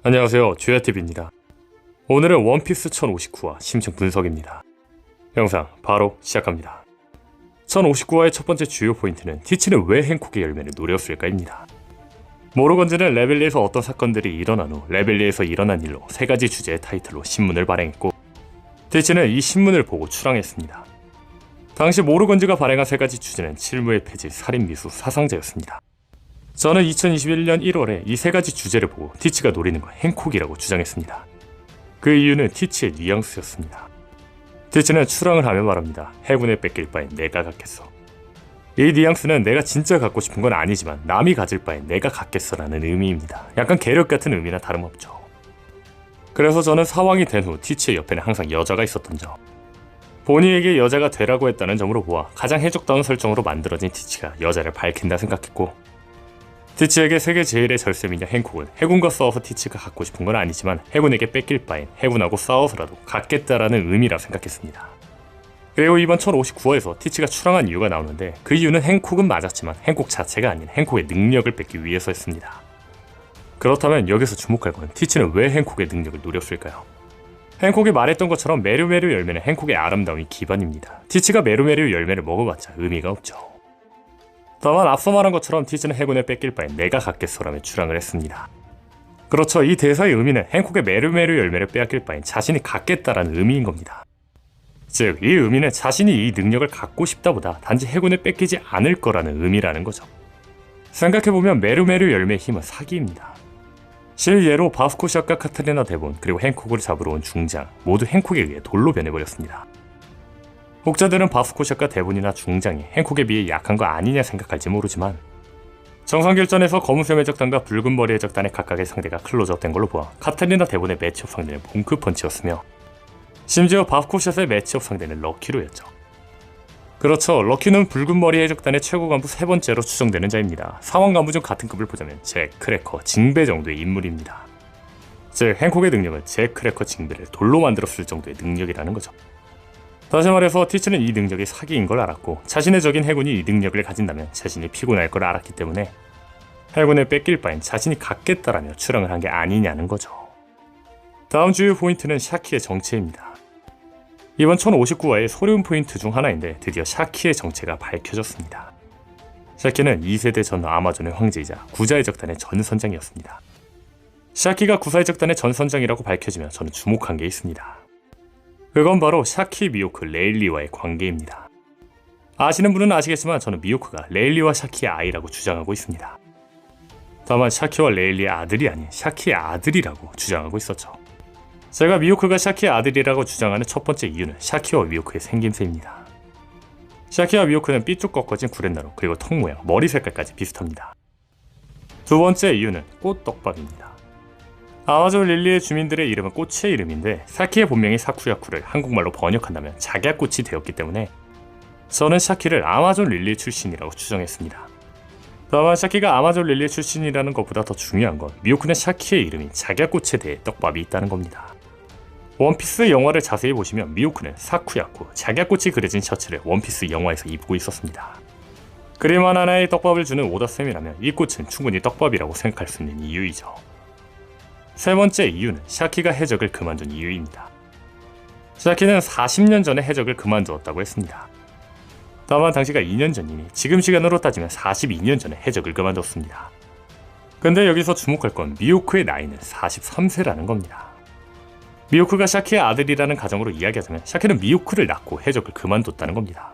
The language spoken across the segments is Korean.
안녕하세요, 주야TV입니다. 오늘은 원피스 1059화 심층 분석입니다. 영상 바로 시작합니다. 1059화의 첫 번째 주요 포인트는 티치는 왜 행콕의 열매를 노렸을까입니다. 모로건즈는 레벨리에서 어떤 사건들이 일어난 후 레벨리에서 일어난 일로 세 가지 주제의 타이틀로 신문을 발행했고, 티치는 이 신문을 보고 출항했습니다. 당시 모로건즈가 발행한 세 가지 주제는 칠무의 폐지, 살인 미수, 사상자였습니다. 저는 2021년 1월에 이 세 가지 주제를 보고 티치가 노리는 건 행콕이라고 주장했습니다. 그 이유는 티치의 뉘앙스였습니다. 티치는 출항을 하며 말합니다. 해군에 뺏길 바엔 내가 갖겠어. 이 뉘앙스는 내가 진짜 갖고 싶은 건 아니지만 남이 가질 바엔 내가 갖겠어 라는 의미입니다. 약간 계력 같은 의미나 다름없죠. 그래서 저는 사왕이 된 후 티치의 옆에는 항상 여자가 있었던 점, 본인에게 여자가 되라고 했다는 점으로 보아 가장 해적다운 설정으로 만들어진 티치가 여자를 밝힌다 생각했고, 티치에게 세계 제일의 절세미녀 행콕은 해군과 싸워서 티치가 갖고 싶은 건 아니지만 해군에게 뺏길 바엔 해군하고 싸워서라도 갖겠다라는 의미라 생각했습니다. 그리고 이번 1059화에서 티치가 출항한 이유가 나오는데, 그 이유는 행콕은 맞았지만 행콕 자체가 아닌 행콕의 능력을 뺏기 위해서였습니다. 그렇다면 여기서 주목할 건 티치는 왜 행콕의 능력을 노렸을까요? 행콕이 말했던 것처럼 메루메루 열매는 행콕의 아름다움이 기반입니다. 티치가 메루메루 열매를 먹어봤자 의미가 없죠. 다만 앞서 말한 것처럼 티치는 해군에 뺏길 바엔 내가 갖겠어라며 출항을 했습니다. 그렇죠, 이 대사의 의미는 행콕의 메루메루 열매를 빼앗길 바엔 자신이 갖겠다라는 의미인 겁니다. 즉, 이 의미는 자신이 이 능력을 갖고 싶다보다 단지 해군에 뺏기지 않을 거라는 의미라는 거죠. 생각해보면 메루메루 열매의 힘은 사기입니다. 실예로 바스코시아과 카타리나 데본, 그리고 행콕을 잡으러 온 중장 모두 행콕에 의해 돌로 변해버렸습니다. 혹자들은 바스코시아과 데본이나 중장이 행콕에 비해 약한 거 아니냐 생각할지 모르지만, 정상결전에서 검은색 해적단과 붉은머리 해적단의 각각의 상대가 클로즈업 된 걸로 보아 카타리나 데본의 매치업 상대는 몽크펀치였으며, 심지어 바스코시아의 매치업 상대는 럭키로였죠. 그렇죠, 럭키는 붉은머리 해적단의 최고 간부 세 번째로 추정되는 자입니다. 사원 간부 중 같은 급을 보자면 잭, 크래커, 징베 정도의 인물입니다. 즉, 행콕의 능력은 잭, 크래커, 징베를 돌로 만들었을 정도의 능력이라는 거죠. 다시 말해서 티치는 이 능력이 사기인 걸 알았고, 자신의 적인 해군이 이 능력을 가진다면 자신이 피곤할 걸 알았기 때문에 해군에 뺏길 바엔 자신이 갖겠다라며 출항을 한 게 아니냐는 거죠. 다음 주요 포인트는 샤키의 정체입니다. 이번 1059화의 소름 포인트 중 하나인데 드디어 샤키의 정체가 밝혀졌습니다. 샤키는 2세대 전 아마존의 황제이자 구자해적단의 전 선장이었습니다. 샤키가 구사해적단의 전 선장이라고 밝혀지면 저는 주목한 게 있습니다. 그건 바로 샤키 미호크 레일리와의 관계입니다. 아시는 분은 아시겠지만 저는 미호크가 레일리와 샤키의 아이라고 주장하고 있습니다. 다만 샤키와 레일리의 아들이 아닌 샤키의 아들이라고 주장하고 있었죠. 제가 미호크가 샤키의 아들이라고 주장하는 첫 번째 이유는 샤키와 미호크의 생김새입니다. 샤키와 미호크는 삐쭉 꺾어진 구렛나루, 그리고 턱 모양, 머리 색깔까지 비슷합니다. 두 번째 이유는 꽃떡밥입니다. 아마존 릴리의 주민들의 이름은 꽃의 이름인데, 샤키의 본명이 사쿠야쿠를 한국말로 번역한다면 작약꽃이 되었기 때문에 저는 샤키를 아마존 릴리 출신이라고 추정했습니다. 다만 샤키가 아마존 릴리 출신이라는 것보다 더 중요한 건 미호크는 샤키의 이름인 작약꽃에 대해 떡밥이 있다는 겁니다. 원피스 영화를 자세히 보시면 미호크는 사쿠야쿠, 작약꽃이 그려진 셔츠를 원피스 영화에서 입고 있었습니다. 그림 하나하나에 떡밥을 주는 오다쌤이라면 이 꽃은 충분히 떡밥이라고 생각할 수 있는 이유이죠. 세 번째 이유는 샤키가 해적을 그만둔 이유입니다. 샤키는 40년 전에 해적을 그만두었다고 했습니다. 다만 당시가 2년 전이니 지금 시간으로 따지면 42년 전에 해적을 그만뒀습니다. 근데 여기서 주목할 건 미호크의 나이는 43세라는 겁니다. 미호크가 샤키의 아들이라는 가정으로 이야기하자면 샤키는 미호크를 낳고 해적을 그만뒀다는 겁니다.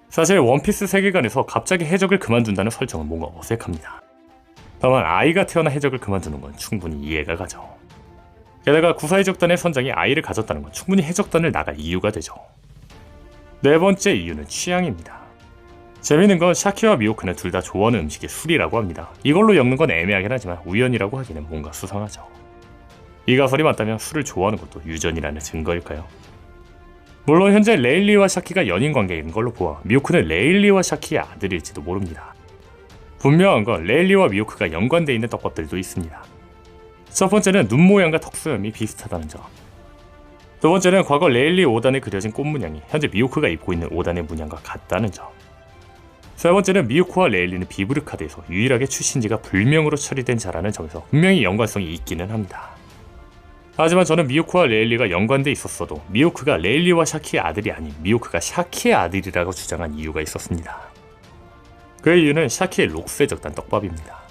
사실 원피스 세계관에서 갑자기 해적을 그만둔다는 설정은 뭔가 어색합니다. 다만 아이가 태어나 해적을 그만두는 건 충분히 이해가 가죠. 게다가 구사해적단의 선장이 아이를 가졌다는 건 충분히 해적단을 나갈 이유가 되죠. 네 번째 이유는 취향입니다. 재밌는 건 샤키와 미호크는 둘 다 좋아하는 음식이 술이라고 합니다. 이걸로 엮는 건 애매하긴 하지만 우연이라고 하기는 뭔가 수상하죠. 이 가설이 맞다면 술을 좋아하는 것도 유전이라는 증거일까요? 물론 현재 레일리와 샤키가 연인 관계인 걸로 보아 미호크는 레일리와 샤키의 아들일지도 모릅니다. 분명한 건 레일리와 미호크가 연관되어 있는 떡밥들도 있습니다. 첫 번째는 눈 모양과 턱 수염이 비슷하다는 점. 두 번째는 과거 레일리 5단에 그려진 꽃 문양이 현재 미호크가 입고 있는 5단의 문양과 같다는 점. 세 번째는 미유코와 레일리는 비브르카드에서 유일하게 출신지가 불명으로 처리된 자라는 점에서 분명히 연관성이 있기는 합니다. 하지만 저는 미유코와 레일리가 연관돼 있었어도 미유크가 레일리와 샤키의 아들이 아닌 미유크가 샤키의 아들이라고 주장한 이유가 있었습니다. 그 이유는 샤키의 록세적단 떡밥입니다.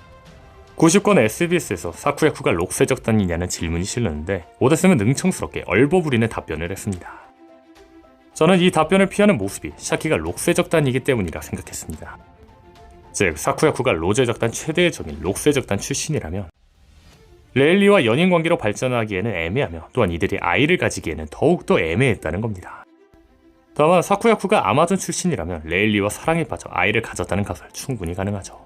90권 SBS에서 사쿠야쿠가 록세적단이냐는 질문이 실렸는데 오데스는 능청스럽게 얼버무리는 답변을 했습니다. 저는 이 답변을 피하는 모습이 샤키가 록세적단이기 때문이라 생각했습니다. 즉 사쿠야쿠가 로제적단 최대의 적인 록세적단 출신이라면 레일리와 연인관계로 발전하기에는 애매하며 또한 이들이 아이를 가지기에는 더욱더 애매했다는 겁니다. 다만 사쿠야쿠가 아마존 출신이라면 레일리와 사랑에 빠져 아이를 가졌다는 가설 충분히 가능하죠.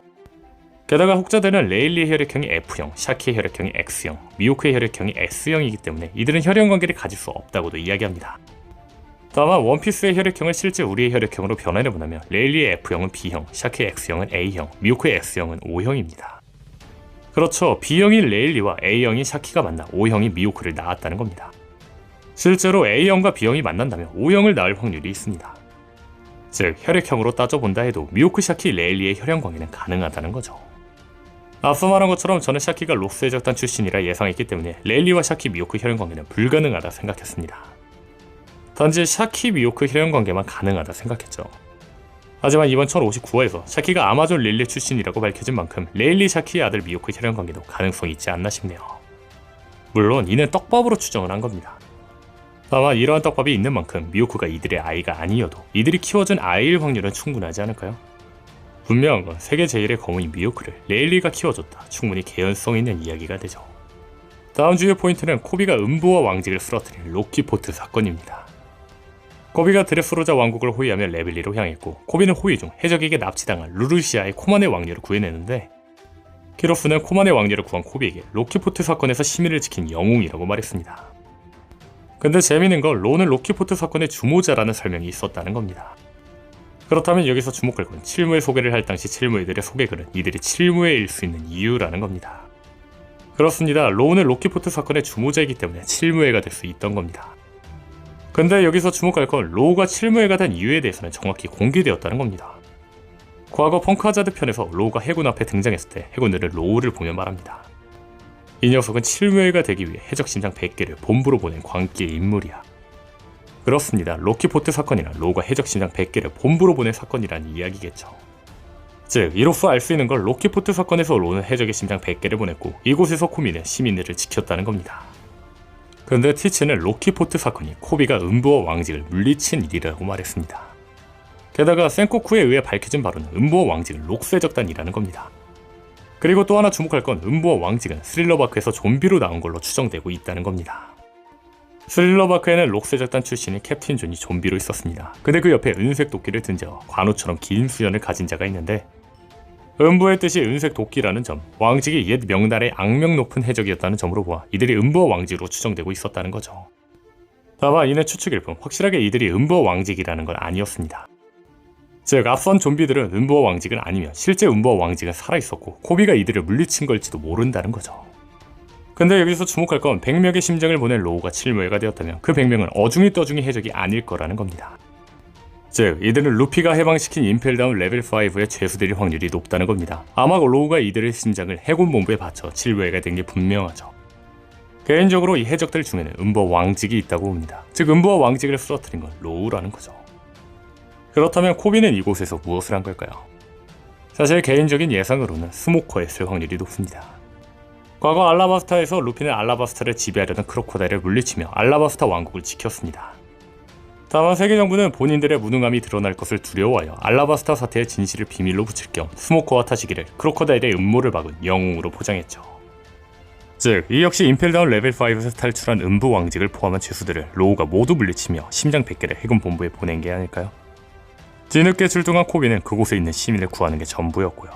게다가 혹자들은 레일리의 혈액형이 F형, 샤키의 혈액형이 X형, 미호크의 혈액형이 S형이기 때문에 이들은 혈연관계를 가질 수 없다고도 이야기합니다. 다만 원피스의 혈액형을 실제 우리의 혈액형으로 변환해보자면 레일리의 F형은 B형, 샤키의 X형은 A형, 미호크의 S형은 O형입니다. 그렇죠. B형인 레일리와 A형인 샤키가 만나 O형인 미호크를 낳았다는 겁니다. 실제로 A형과 B형이 만난다면 O형을 낳을 확률이 있습니다. 즉 혈액형으로 따져본다 해도 미호크, 샤키, 레일리의 혈연관계는 가능하다는 거죠. 앞서 말한 것처럼 저는 샤키가 록스의 적단 출신이라 예상했기 때문에 레일리와 샤키, 미호크 혈연관계는 불가능하다 생각했습니다. 단지 샤키, 미호크 혈연관계만 가능하다 생각했죠. 하지만 이번 1059화에서 샤키가 아마존 릴리 출신이라고 밝혀진 만큼 레일리, 샤키의 아들 미호크 혈연관계도 가능성이 있지 않나 싶네요. 물론 이는 떡밥으로 추정을 한 겁니다. 다만 이러한 떡밥이 있는 만큼 미호크가 이들의 아이가 아니어도 이들이 키워준 아이일 확률은 충분하지 않을까요? 분명한 건 세계 제일의 거무인 미호크를 레일리가 키워줬다. 충분히 개연성 있는 이야기가 되죠. 다음 주요 포인트는 코비가 음부와 왕직을 쓰러뜨린 로키포트 사건입니다. 코비가 드레스로자 왕국을 호위하며 레벨리로 향했고 코비는 호위 중 해적에게 납치당한 루루시아의 코만의 왕녀를 구해내는데 키로스는 코만의 왕녀를 구한 코비에게 로키포트 사건에서 시민을 지킨 영웅이라고 말했습니다. 근데 재미있는 건 로는 로키포트 사건의 주모자라는 설명이 있었다는 겁니다. 그렇다면 여기서 주목할 건 칠무의 소개를 할 당시 칠무이들의 소개글은 이들이 칠무에일 수 있는 이유라는 겁니다. 그렇습니다. 로는 로키포트 사건의 주모자이기 때문에 칠무에가 될 수 있던 겁니다. 근데 여기서 주목할 건 로우가 칠무에가 된 이유에 대해서는 정확히 공개되었다는 겁니다. 과거 펑크하자드 편에서 로우가 해군 앞에 등장했을 때 해군들은 로우를 보며 말합니다. 이 녀석은 칠무에가 되기 위해 해적 심장 100개를 본부로 보낸 광기의 인물이야. 그렇습니다. 로키포트 사건이란 로우가 해적 심장 100개를 본부로 보낸 사건이라는 이야기겠죠. 즉 이로써 알 수 있는 건 로키포트 사건에서 로우는 해적의 심장 100개를 보냈고 이곳에서 코미는 시민들을 지켰다는 겁니다. 근데 티치는 로키포트 사건이 코비가 음부와 왕직을 물리친 일이라고 말했습니다. 게다가 센코쿠에 의해 밝혀진 바로는 음부와 왕직은 록세적단이라는 겁니다. 그리고 또 하나 주목할 건 음부와 왕직은 스릴러바크에서 좀비로 나온 걸로 추정되고 있다는 겁니다. 스릴러바크에는 록세적단 출신인 캡틴 존이 좀비로 있었습니다. 근데 그 옆에 은색 도끼를 든 자와 관우처럼 긴 수염을 가진 자가 있는데 음부의 뜻이 은색 도끼라는 점, 왕직이 옛 명날의 악명 높은 해적이었다는 점으로 보아 이들이 음부와 왕직으로 추정되고 있었다는 거죠. 다만 이는 추측일 뿐 확실하게 이들이 음부와 왕직이라는 건 아니었습니다. 즉 앞선 좀비들은 음부와 왕직은 아니면 실제 음부와 왕직은 살아있었고 코비가 이들을 물리친 걸지도 모른다는 거죠. 근데 여기서 주목할 건 100명의 심장을 보낸 로우가 칠무에가 되었다면 그 100명은 어중이 떠중이 해적이 아닐 거라는 겁니다. 즉 이들은 루피가 해방시킨 임펠다운 레벨 5의 죄수들일 확률이 높다는 겁니다. 아마 로우가 이들의 심장을 해군 본부에 바쳐 칠무에가 된 게 분명하죠. 개인적으로 이 해적들 중에는 음부와 왕직이 있다고 봅니다. 즉 음부와 왕직을 쓰러뜨린 건 로우라는 거죠. 그렇다면 코비는 이곳에서 무엇을 한 걸까요? 사실 개인적인 예상으로는 스모커였을 확률이 높습니다. 과거 알라바스타에서 루피는 알라바스타를 지배하려던 크로코다일을 물리치며 알라바스타 왕국을 지켰습니다. 다만 세계 정부는 본인들의 무능함이 드러날 것을 두려워하여 알라바스타 사태의 진실을 비밀로 붙일 겸 스모커와 타시기를 크로코다일의 음모를 막은 영웅으로 포장했죠. 즉, 이 역시 임펠다운 레벨 5에서 탈출한 음부 왕직을 포함한 죄수들을 로우가 모두 물리치며 심장 100개를 해군 본부에 보낸 게 아닐까요? 뒤늦게 출동한 코비는 그곳에 있는 시민을 구하는 게 전부였고요.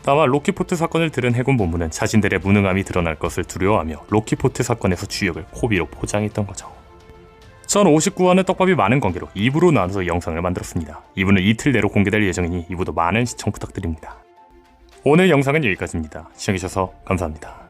다만 로키포트 사건을 들은 해군 본부는 자신들의 무능함이 드러날 것을 두려워하며 로키포트 사건에서 주역을 코비로 포장했던 거죠. 1059화는 떡밥이 많은 관계로 2부로 나눠서 영상을 만들었습니다. 2부는 이틀 내로 공개될 예정이니 2부도 많은 시청 부탁드립니다. 오늘 영상은 여기까지입니다. 시청해주셔서 감사합니다.